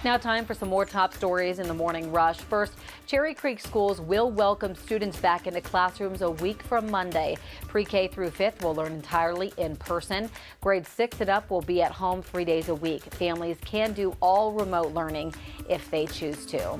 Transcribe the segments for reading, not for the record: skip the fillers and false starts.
Now time for some more top stories in the morning rush. First, Cherry Creek schools will welcome students back into classrooms a week from Monday. Pre-K through 5th will learn entirely in person. Grades 6 and up will be at home 3 days a week. Families can do all remote learning if they choose to.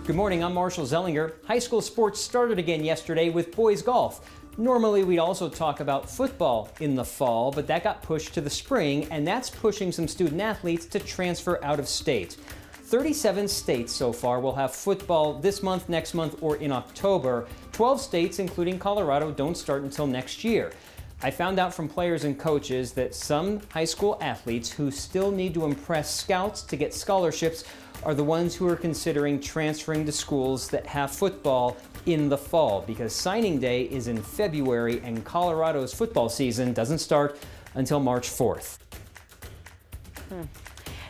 Good morning, I'm Marshall Zellinger. High school sports started again yesterday with boys golf. Normally we'd also talk about football in the fall, but that got pushed to the spring, and that's pushing some student athletes to transfer out of state. 37 states so far will have football this month, next month, or in October. 12 states, including Colorado, don't start until next year. I found out from players and coaches that some high school athletes who still need to impress scouts to get scholarships are the ones who are considering transferring to schools that have football in the fall, because signing day is in February and Colorado's football season doesn't start until March 4th.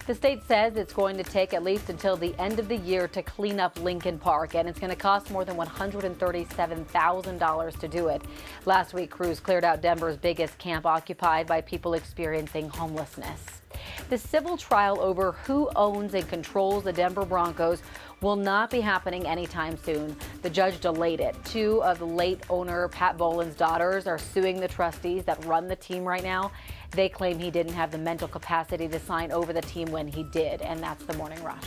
The state says it's going to take at least until the end of the year to clean up Lincoln Park, and it's going to cost more than $137,000 to do it. Last week, crews cleared out Denver's biggest camp occupied by people experiencing homelessness. The civil trial over who owns and controls the Denver Broncos will not be happening anytime soon. The judge delayed it. Two of the late owner Pat Bowlen's daughters are suing the trustees that run the team right now. They claim he didn't have the mental capacity to sign over the team when he did, and that's the morning rush.